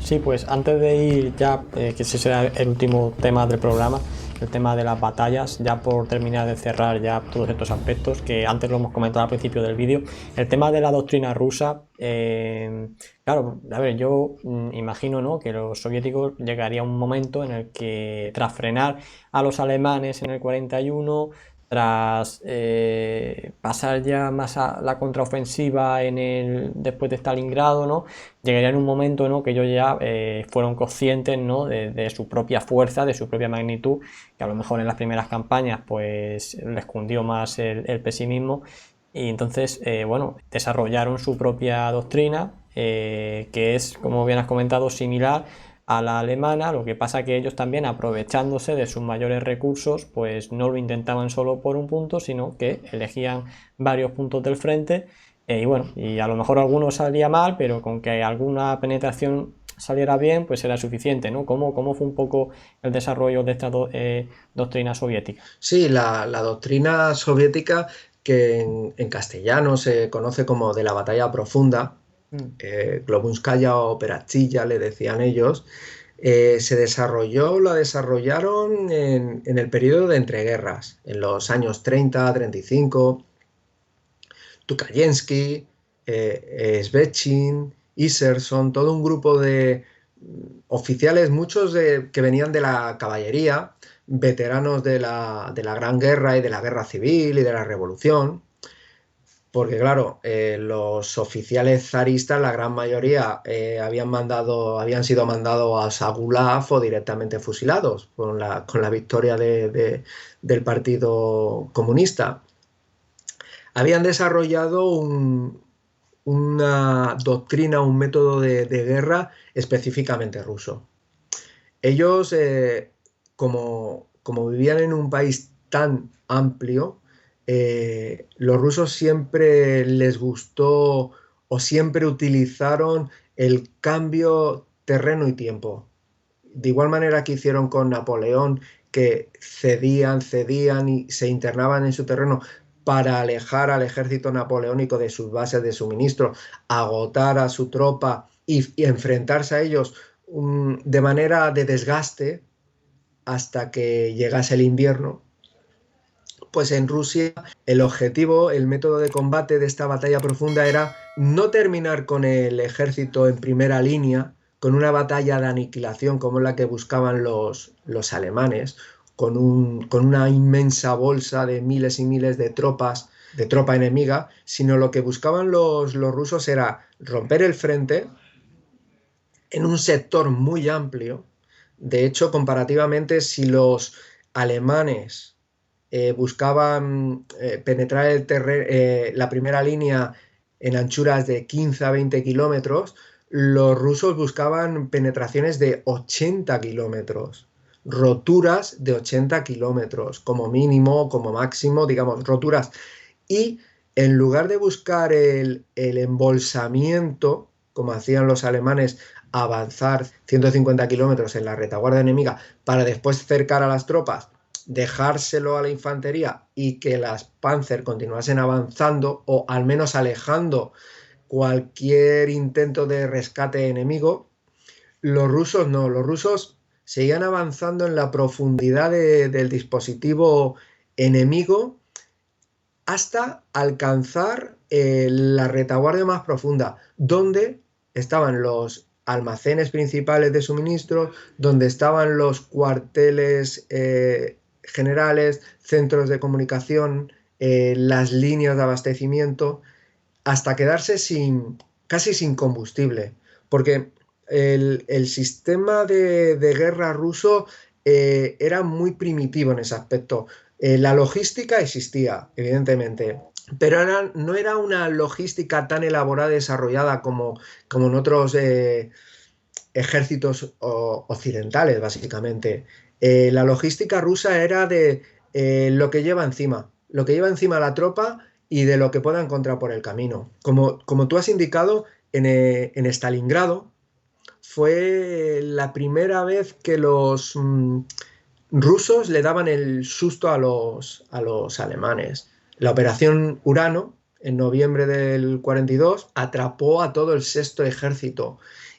Sí, pues antes de ir ya, que ese será el último tema del programa, el tema de las batallas, ya por terminar de cerrar ya todos estos aspectos que antes lo hemos comentado al principio del vídeo, el tema de la doctrina rusa, claro, a ver, yo imagino, ¿no?, que los soviéticos llegaría un momento en el que tras frenar a los alemanes en el 41, tras pasar ya más a la contraofensiva después de Stalingrado, ¿no?, llegaría en un momento, ¿no?, que ellos ya fueron conscientes, ¿no?, de su propia fuerza, de su propia magnitud, que a lo mejor en las primeras campañas pues les cundió más el pesimismo, y entonces, bueno, desarrollaron su propia doctrina, que es, como bien has comentado, similar a la alemana. Lo que pasa que ellos también, aprovechándose de sus mayores recursos, pues no lo intentaban solo por un punto, sino que elegían varios puntos del frente, y bueno, y a lo mejor alguno salía mal, pero con que alguna penetración saliera bien, pues era suficiente, ¿no? ¿Cómo fue un poco el desarrollo de esta doctrina soviética? Sí, la doctrina soviética, que en castellano se conoce como de la batalla profunda, Mm. Globunskaya o Peratchilla le decían ellos, la desarrollaron en el periodo de entreguerras, en los años 30, 35. Tukayensky, Svechin, Iserson, todo un grupo de oficiales, muchos que venían de la caballería, veteranos de la Gran Guerra y de la Guerra Civil y de la Revolución, porque claro, los oficiales zaristas, la gran mayoría, habían sido mandados a Gulag o directamente fusilados con la victoria del Partido Comunista. Habían desarrollado una doctrina, un método de guerra específicamente ruso. Ellos, como vivían en un país tan amplio, los rusos siempre les gustó o siempre utilizaron el cambio terreno y tiempo. De igual manera que hicieron con Napoleón, que cedían y se internaban en su terreno para alejar al ejército napoleónico de sus bases de suministro, agotar a su tropa y enfrentarse a ellos de manera de desgaste hasta que llegase el invierno. Pues en Rusia el objetivo, el método de combate de esta batalla profunda era no terminar con el ejército en primera línea, con una batalla de aniquilación como la que buscaban los alemanes, con una inmensa bolsa de miles y miles de tropa enemiga, sino lo que buscaban los rusos era romper el frente en un sector muy amplio. De hecho, comparativamente, si los alemanes buscaban penetrar la primera línea en anchuras de 15 a 20 kilómetros, los rusos buscaban penetraciones de 80 kilómetros, roturas de 80 kilómetros, como mínimo, como máximo, digamos, roturas. Y en lugar de buscar el embolsamiento, como hacían los alemanes, avanzar 150 kilómetros en la retaguardia enemiga para después cercar a las tropas, dejárselo a la infantería y que las Panzer continuasen avanzando o al menos alejando cualquier intento de rescate enemigo, los rusos no, los rusos seguían avanzando en la profundidad del dispositivo enemigo hasta alcanzar la retaguardia más profunda, donde estaban los almacenes principales de suministro, donde estaban los cuarteles generales, centros de comunicación, las líneas de abastecimiento, hasta quedarse casi sin combustible, porque el sistema de guerra ruso era muy primitivo en ese aspecto. La logística existía, evidentemente, pero no era una logística tan elaborada y desarrollada como en otros ejércitos occidentales, básicamente. La logística rusa era de lo que lleva encima la tropa y de lo que pueda encontrar por el camino. Como tú has indicado, en Stalingrado fue la primera vez que los rusos le daban el susto a los alemanes. La operación Urano, en noviembre del 42, atrapó a todo el sexto ejército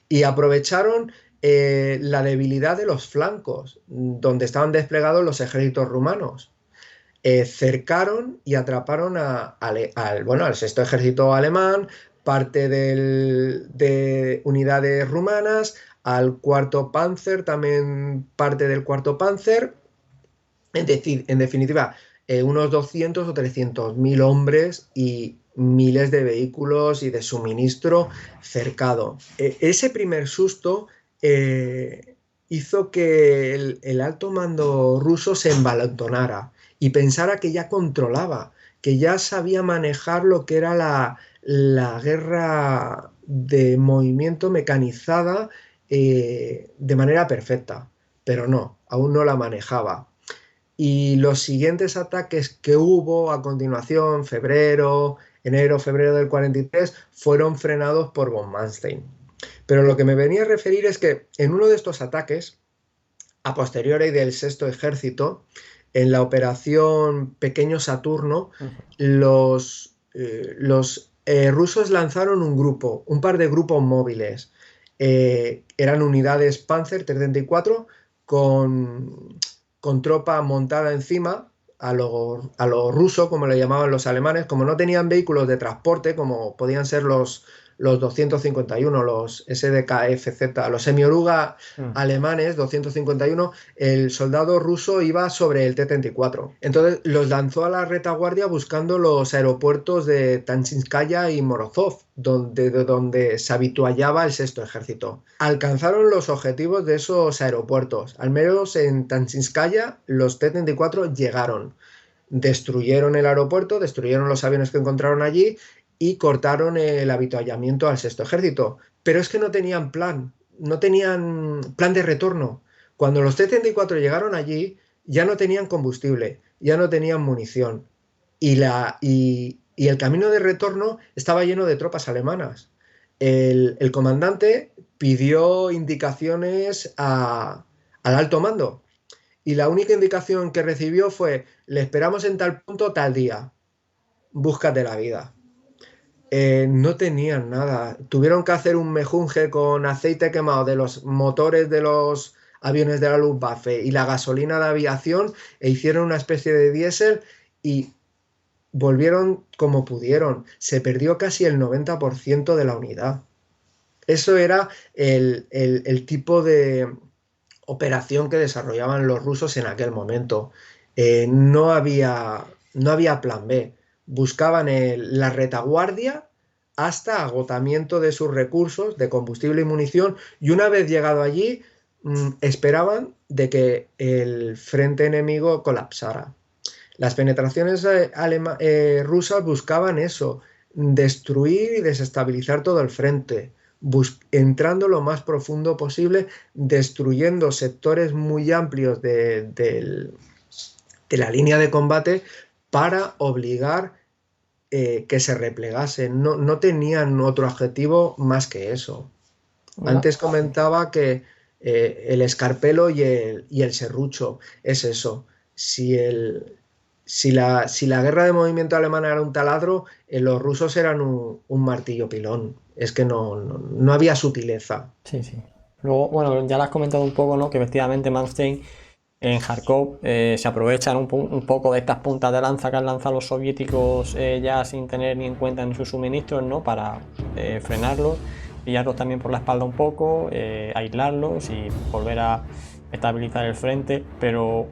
y aprovecharon la debilidad de los flancos, donde estaban desplegados los ejércitos rumanos. Cercaron y atraparon al sexto ejército alemán, parte de unidades rumanas, al cuarto Panzer, también parte del cuarto Panzer, en definitiva, unos 200 o 300 mil hombres y miles de vehículos y de suministro cercado. Ese primer susto hizo que el alto mando ruso se envalentonara y pensara que ya controlaba, que ya sabía manejar lo que era la guerra de movimiento mecanizada de manera perfecta, pero no, aún no la manejaba. Y los siguientes ataques que hubo a continuación, enero, febrero del 43, fueron frenados por von Manstein. Pero lo que me venía a referir es que en uno de estos ataques, a posteriori del sexto ejército, en la operación Pequeño Saturno, los rusos lanzaron un par de grupos móviles. Eran unidades Panzer 334 con tropa montada encima, a lo ruso, como le llamaban los alemanes. Como no tenían vehículos de transporte, como podían ser los 251, los SDKFZ, los semi-oruga alemanes 251, el soldado ruso iba sobre el T-34. Entonces los lanzó a la retaguardia buscando los aeropuertos de Tanchinskaya y Morozov, donde se habituallaba el sexto ejército. Alcanzaron los objetivos de esos aeropuertos. Al menos en Tanchinskaya los T-34 llegaron. Destruyeron el aeropuerto, destruyeron los aviones que encontraron allí y cortaron el avituallamiento al sexto ejército. Pero es que no tenían plan de retorno. Cuando los T-34 llegaron allí, ya no tenían combustible, ya no tenían munición. Y el camino de retorno estaba lleno de tropas alemanas. El comandante pidió indicaciones al alto mando. Y la única indicación que recibió fue: le esperamos en tal punto, tal día. Búscate la vida. No tenían nada. Tuvieron que hacer un mejunje con aceite quemado de los motores de los aviones de la Luftwaffe y la gasolina de aviación, e hicieron una especie de diésel y volvieron como pudieron. Se perdió casi el 90% de la unidad. Eso era el tipo de operación que desarrollaban los rusos en aquel momento. No había plan B. Buscaban la retaguardia hasta agotamiento de sus recursos de combustible y munición, y una vez llegado allí esperaban de que el frente enemigo colapsara. Las penetraciones rusas buscaban eso: destruir y desestabilizar todo el frente, entrando lo más profundo posible, destruyendo sectores muy amplios de la línea de combate para obligar que se replegasen. No tenían otro objetivo más que eso. Antes comentaba que el escarpelo y el serrucho es eso. Si la guerra de movimiento alemana era un taladro, los rusos eran un martillo pilón. Es que no había sutileza. Sí, sí. Luego, bueno, ya lo has comentado un poco, ¿no? Que efectivamente Manstein en Kharkov se aprovechan un poco de estas puntas de lanza que han lanzado los soviéticos ya sin tener ni en cuenta en sus suministros, ¿no? Para frenarlos, pillarlos también por la espalda un poco, aislarlos y volver a estabilizar el frente. Pero